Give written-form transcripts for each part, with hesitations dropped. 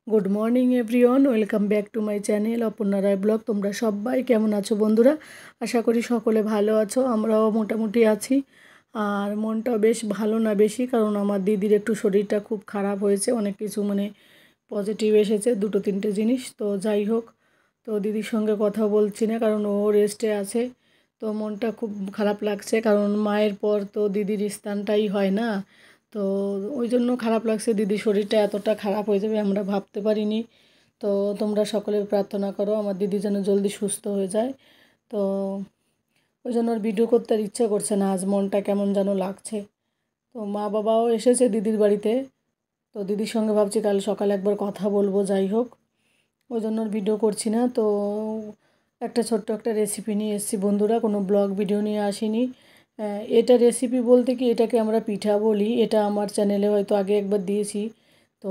Good morning everyone, welcome back to my channel Aparna Roy blog. তোমরা সবাই কেমন আছো বন্ধুরা? আশা করি সকলে ভালো আছো, আমরাও মোটামুটি আছি। আর মনটাও বেশ ভালো না বেশি, কারণ আমার দিদির একটু শরীরটা খুব খারাপ হয়েছে, অনেক কিছু পজিটিভ এসেছে, দুটো তিনটে জিনিস। তো যাই হোক, তো দিদির সঙ্গে কথা বলছি না, কারণ ও রেস্টে আছে। তো মনটা খুব খারাপ লাগছে, কারণ মায়ের পর তো দিদির স্থানটাই হয় না। তো ওই জন্য খারাপ লাগছে, দিদির শরীরটা এতটা খারাপ হয়ে যাবে আমরা ভাবতে পারিনি। তো তোমরা সকলে প্রার্থনা করো আমার দিদি যেন জলদি সুস্থ হয়ে যায়। তো ওই জন্য ওর ভিডিও করতে আর ইচ্ছা করছে না, আজ মনটা কেমন যেন লাগছে। তো মা বাবাও এসেছে দিদির বাড়িতে, তো দিদির সঙ্গে ভাবছি কাল সকালে একবার কথা বলবো। যাই হোক, ওই জন্য আর ভিডিও করছি না। তো একটা ছোট্ট একটা রেসিপি নিয়ে এসেছি বন্ধুরা, কোনো ব্লগ ভিডিও নিয়ে আসিনি। এটা রেসিপি বলতে কি, এটাকে আমরা পিঠা বলি। এটা আমার চ্যানেলে হয়তো আগে একবার দিয়েছি, তো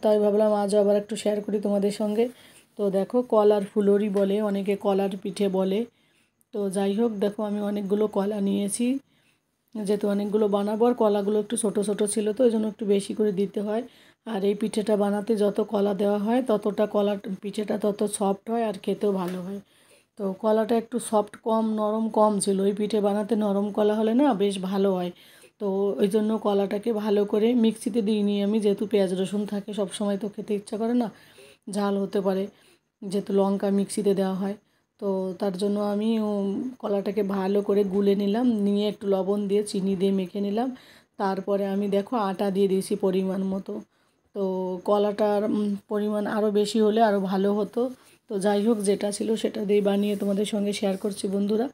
তাই ভাবলাম আজও আবার একটু শেয়ার করি তোমাদের সঙ্গে। তো দেখো, কলার ফুলরি বলে, অনেকে কলার পিঠে বলে। তো যাই হোক, দেখো আমি অনেকগুলো কলা নিয়েছি, যেহেতু অনেকগুলো বানাবো। আর কলাগুলো একটু ছোটো ছোটো ছিল, তো ওই জন্য একটু বেশি করে দিতে হয়। আর এই পিঠেটা বানাতে যত কলা দেওয়া হয় ততটা কলার পিঠেটা তত সফট হয় আর খেতেও ভালো হয়। তো কলাটা একটু সফট কম, নরম কম ছিল। এই পিঠে বানাতে নরম কলা হলে না বেশ ভালো হয়। তো ওই জন্য কলাটাকে ভালো করে মিক্সিতে দিইনি আমি, যেহেতু পেঁয়াজ রসুন থাকে সব সময়, তো খেতে ইচ্ছা করে না, ঝাল হতে পারে, যেহেতু লঙ্কা মিক্সিতে দেওয়া হয়। তো তার জন্য আমি কলাটাকে ভালো করে গুলে নিলাম, নিয়ে একটু লবণ দিয়ে চিনি দিয়ে মেখে নিলাম। তারপরে আমি দেখো আটা দিয়ে দিয়েছি পরিমাণ মতো। তো কলাটার পরিমাণ আরও বেশি হলে আরও ভালো হতো। তো যাই হোক, যেটা ছিল সেটা দিয়ে বানিয়ে তোমাদের সঙ্গে শেয়ার করছি বন্ধুরা।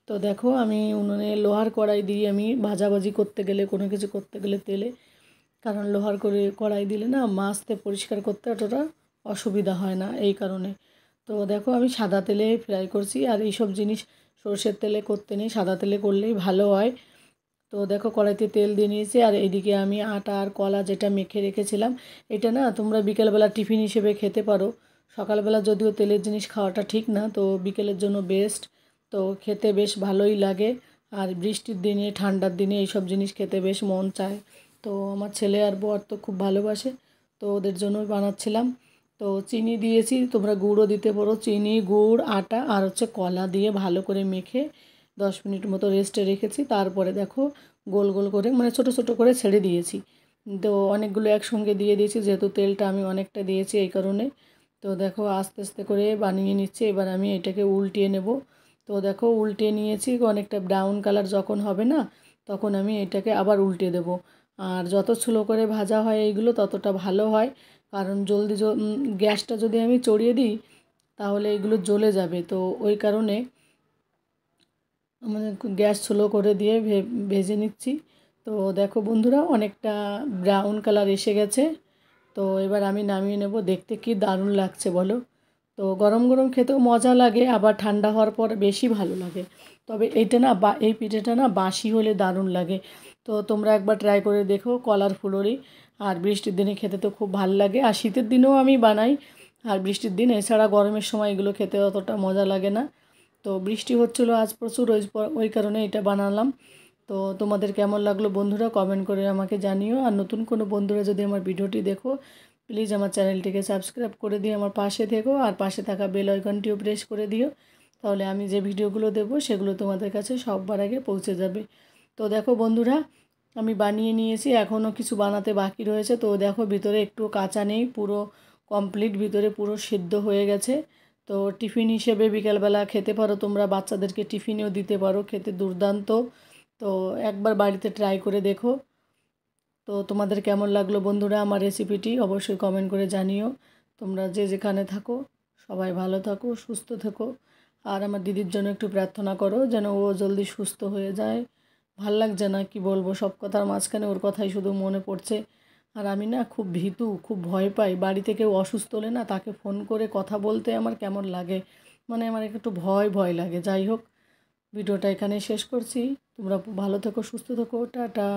তো দেখো, আমি উনুনে লোহার কড়াই দিয়ে আমি ভাজাভাজি করতে গেলে, কোনো কিছু করতে গেলে তেলে, কারণ লোহার কড়াই দিলে না মাছতে পরিষ্কার করতে অতটা অসুবিধা হয় না, এই কারণে। তো দেখো, আমি সাদা তেলে ফ্রাই করছি, আর এইসব জিনিস সর্ষের তেলে করতে নেই, সাদা তেলে করলেই ভালো হয়। তো দেখো, কড়াইতে তেল দিয়ে নিয়েছি, আর এদিকে আমি আটা আর কলা যেটা মেখে রেখেছিলাম, এটা না তোমরা বিকেলবেলা টিফিন হিসেবে খেতে পারো। সকালবেলা যদিও তেলের জিনিস খাওয়াটা ঠিক না, তো বিকেলের জন্য বেস্ট। তো খেতে বেশ ভালোই লাগে। আর বৃষ্টির দিনে, ঠান্ডার দিনে এইসব জিনিস খেতে বেশ মন চায়। তো আমার ছেলে আর বর তো খুব ভালোবাসে, তো ওদের জন্যই বানাচ্ছিলাম। তো চিনি দিয়েছি, তোমরা গুড়ও দিতে পারো। চিনি, গুড়, আটা আর হচ্ছে কলা দিয়ে ভালো করে মেখে 10 মিনিট মতো রেস্টে রেখেছি। তারপরে দেখো, গোল গোল করে ছোটো ছোটো করে ছেড়ে দিয়েছি। তো অনেকগুলো একসঙ্গে দিয়ে দিয়েছি, যেহেতু তেলটা আমি অনেকটা দিয়েছি এই কারণে। তো দেখো, আস্তে আস্তে করে বানিয়ে নিচ্ছি। এবার আমি এটাকে উল্টিয়ে নেব। তো দেখো, উল্টিয়ে নিয়েছি, অনেকটা ব্রাউন কালার যখন হবে না, তখন আমি এটাকে আবার উল্টে দেব। আর যত স্লো করে ভাজা হয় এইগুলো ততটা ভালো হয়, কারণ জলদি গ্যাসটা যদি আমি চড়িয়ে দিই তাহলে এগুলো জ্বলে যাবে। তো ওই কারণে আমাদের গ্যাস স্লো করে দিয়ে ভেজে নিচ্ছি। তো দেখো বন্ধুরা, অনেকটা ব্রাউন কালার এসে গেছে। তো এবার আমি নামিয়ে নেব। দেখতে কি দারুণ লাগছে বলো। তো গরম গরম খেতেও মজা লাগে, আবার ঠান্ডা হওয়ার পর বেশি ভালো লাগে। তবে এইটা না এই পিঠেটা না বাসি হলে দারুণ লাগে। তো তোমরা একবার ট্রাই করে দেখো, কলার ফুলরি। আর বৃষ্টির দিনে খেতে তো খুব ভালো লাগে, আর শীতের দিনেও আমি বানাই। আর বৃষ্টির দিন এছাড়া গরমের সময় এগুলো খেতে অতটা মজা লাগে না। তো বৃষ্টি হচ্ছিলো আজ প্রচুর, ওই কারণে এটা বানালাম। তো তোমাদের কেমন লাগলো বন্ধুরা, কমেন্ট করে আমাকে জানিও। আর নতুন কোনো বন্ধুরা যদি আমার ভিডিওটি দেখো, প্লিজ আমার চ্যানেলটিকে সাবস্ক্রাইব করে দিয়ে আমার পাশে থেকো, আর পাশে থাকা বেল আইকনটিও প্রেস করে দিও। তাহলে আমি যে ভিডিওগুলো দেবো সেগুলো তোমাদের কাছে সবার আগে পৌঁছে যাবে। তো দেখো বন্ধুরা, আমি বানিয়ে নিয়েছি, এখনও কিছু বানাতে বাকি রয়েছে। তো দেখো, ভিতরে একটু কাঁচা নেই, পুরো কমপ্লিট, ভিতরে পুরো সিদ্ধ হয়ে গেছে। তো টিফিন হিসেবে বিকেলবেলা খেতে পারো তোমরা, বাচ্চাদেরকে টিফিনেও দিতে পারো, খেতে দুর্দান্ত। তো একবার বাড়িতে ট্রাই করে দেখো। তো তোমাদের কেমন লাগলো বন্ধুরা আমার রেসিপিটি, অবশ্যই কমেন্ট করে জানিও। তোমরা যে যেখানে থাকো সবাই ভালো থাকো, সুস্থ থেকো। আর আমার দিদির জন্য একটু প্রার্থনা করো যেন ও জলদি সুস্থ হয়ে যায়। ভাল লাগছে না, কি বলবো, সব কথার মাঝখানে ওর কথাই শুধু মনে পড়ছে। আর আমি না খুব ভীতু, খুব ভয় পাই। বাড়িতে কেউ অসুস্থ হলে না তাকে ফোন করে কথা বলতে আমার কেমন লাগে, আমার একটু ভয় ভয় লাগে। যাই হোক, ভিডিওটা এখানে শেষ করছি। তোমরা ভালো থেকো, সুস্থ থেকো, টাটা।